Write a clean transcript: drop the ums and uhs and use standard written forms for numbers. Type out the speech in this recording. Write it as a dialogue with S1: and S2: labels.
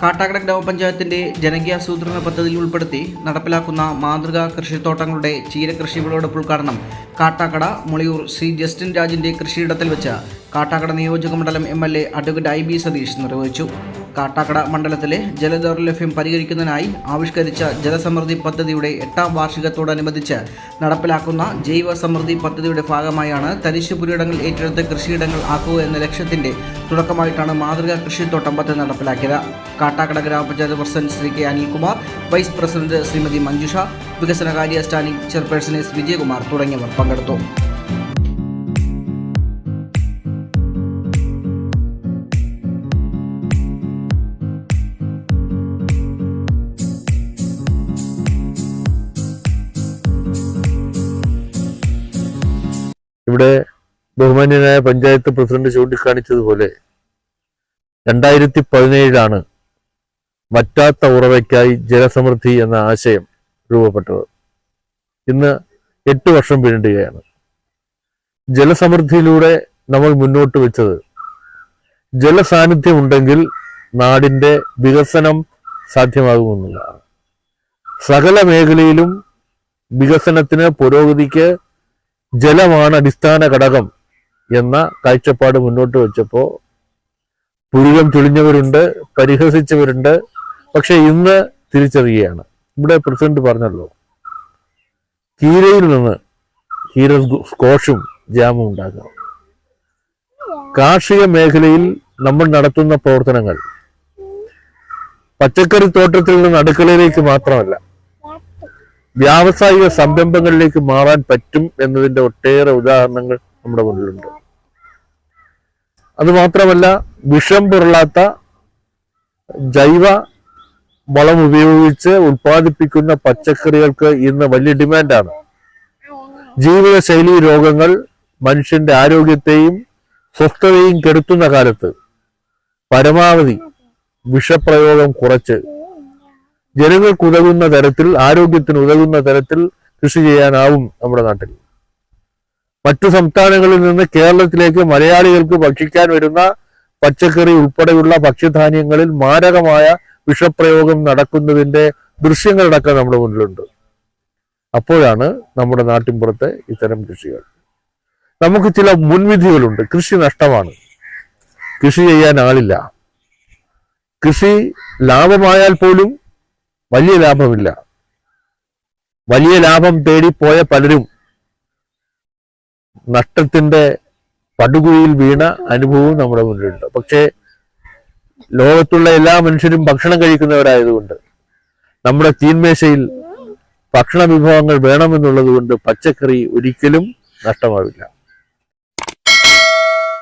S1: കാട്ടാക്കട ഗ്രാമപഞ്ചായത്തിന്റെ ജനകീയാസൂത്രണ പദ്ധതിയിൽ ഉൾപ്പെടുത്തി നടപ്പിലാക്കുന്ന മാതൃകാ കൃഷിത്തോട്ടങ്ങളുടെ ചീരകൃഷി വിളവെടുപ്പ് ഉദ്ഘാടനം കാട്ടാക്കട മുളിയൂർ ശ്രീ ജസ്റ്റിൻ രാജിന്റെ കൃഷിയിടത്തിൽ വെച്ച് കാട്ടാക്കട നിയോജക മണ്ഡലം MLA അഡ്വക്കേറ്റ് IB സതീഷ് നിർവഹിച്ചു. കാട്ടാക്കട മണ്ഡലത്തിലെ ജലദൗർലഭ്യം പരിഹരിക്കുന്നതിനായി ആവിഷ്കരിച്ച ജലസമൃദ്ധി പദ്ധതിയുടെ 8ാം വാർഷികത്തോടനുബന്ധിച്ച് നടപ്പിലാക്കുന്ന ജൈവ സമൃദ്ധി പദ്ധതിയുടെ ഭാഗമായാണ് തരിശു പുരയിടങ്ങൾ ഏറ്റെടുത്ത് കൃഷിയിടങ്ങൾ ആക്കുക എന്ന ലക്ഷ്യത്തിന്റെ തുടക്കമായിട്ടാണ് മാതൃകാ കൃഷിത്തോട്ടം പദ്ധതി നടപ്പിലാക്കിയത്. കാട്ടാക്കട ഗ്രാമപഞ്ചായത്ത് president Shri K. Anilkumar, vice president Shrimati Manjusha, വികസനകാര്യ സ്റ്റാൻഡിംഗ് ചെയർപേഴ്സൺ S. വിജയകുമാർ തുടങ്ങിയവർ പങ്കെടുത്തു.
S2: ഇവിടെ ബഹുമാന്യനായ പഞ്ചായത്ത് പ്രസിഡന്റ് ചൂണ്ടിക്കാണിച്ചതുപോലെ 2017 വറ്റാത്ത ഉറവയ്ക്കായി ജലസമൃദ്ധി എന്ന ആശയം രൂപപ്പെട്ടത്. ഇന്ന് 8 വർഷം പിന്നിടുകയാണ്. ജലസമൃദ്ധിയിലൂടെ നമ്മൾ മുന്നോട്ട് വെച്ചത് ജലസാന്നിധ്യം ഉണ്ടെങ്കിൽ നാടിൻ്റെ വികസനം സാധ്യമാകുമെന്നുള്ളതാണ്. സകല മേഖലയിലും വികസനത്തിന്, പുരോഗതിക്ക് ജലമാണ് അടിസ്ഥാന ഘടകം എന്ന കാഴ്ചപ്പാട് മുന്നോട്ട് വെച്ചപ്പോൾ പുരികം ചുളിഞ്ഞവരുണ്ട്, പരിഹസിച്ചവരുണ്ട്. പക്ഷെ ഇന്ന് തിരിച്ചറിയുകയാണ്. ഇവിടെ പ്രസിഡന്റ് പറഞ്ഞല്ലോ, ഹീരയിൽ നിന്ന് ഹീര സ്കോഷും ജാമും ഉണ്ടാക്കണം. കാർഷിക മേഖലയിൽ നമ്മൾ നടത്തുന്ന പ്രവർത്തനങ്ങൾ പച്ചക്കറി തോട്ടത്തിൽ നിന്ന് അടുക്കളയിലേക്ക് മാത്രമല്ല, വ്യാവസായിക സംരംഭങ്ങളിലേക്ക് മാറാൻ പറ്റും എന്നതിൻ്റെ ഒട്ടേറെ ഉദാഹരണങ്ങൾ നമ്മുടെ മുന്നിലുണ്ട്. അതുമാത്രമല്ല, വിഷം പുരളാത്ത ജൈവ വളം ഉപയോഗിച്ച് ഉൽപ്പാദിപ്പിക്കുന്ന പച്ചക്കറികൾക്ക് ഇന്ന് വലിയ ഡിമാൻഡാണ്. ജീവിതശൈലി രോഗങ്ങൾ മനുഷ്യന്റെ ആരോഗ്യത്തെയും സ്വസ്ഥതയും കെടുത്തുന്ന കാലത്ത് പരമാവധി വിഷപ്രയോഗം കുറച്ച് ജനങ്ങൾക്ക് ഉതകുന്ന തരത്തിൽ, ആരോഗ്യത്തിന് ഉതകുന്ന തരത്തിൽ കൃഷി ചെയ്യാനാവും നമ്മുടെ നാട്ടിൽ. മറ്റു സംസ്ഥാനങ്ങളിൽ നിന്ന് കേരളത്തിലേക്ക് മലയാളികൾക്ക് ഭക്ഷിക്കാൻ വരുന്ന പച്ചക്കറി ഉൾപ്പെടെയുള്ള ഭക്ഷ്യധാന്യങ്ങളിൽ മാരകമായ വിഷപ്രയോഗം നടക്കുന്നതിന്റെ ദൃശ്യങ്ങളടക്കം നമ്മുടെ മുന്നിലുണ്ട്. അപ്പോഴാണ് നമ്മുടെ നാട്ടിൻപുറത്തെ ഇത്തരം കൃഷികൾ. നമുക്ക് ചില മുൻവിധികളുണ്ട്. കൃഷി നഷ്ടമാണ്, കൃഷി ചെയ്യാൻ ആളില്ല, കൃഷി ലാഭമായാൽ പോലും വലിയ ലാഭമില്ല. വലിയ ലാഭം തേടിപ്പോയ പലരും നഷ്ടത്തിന്റെ പടുകുഴിയിൽ വീണ അനുഭവവും നമ്മുടെ മുന്നിലുണ്ട്. പക്ഷേ ലോകത്തുള്ള എല്ലാ മനുഷ്യരും ഭക്ഷണം കഴിക്കുന്നവരായതുകൊണ്ട്, നമ്മുടെ തീന്മേശയിൽ ഭക്ഷണ വിഭവങ്ങൾ വേണമെന്നുള്ളത് കൊണ്ട് പച്ചക്കറി ഒരിക്കലും നഷ്ടമാവില്ല.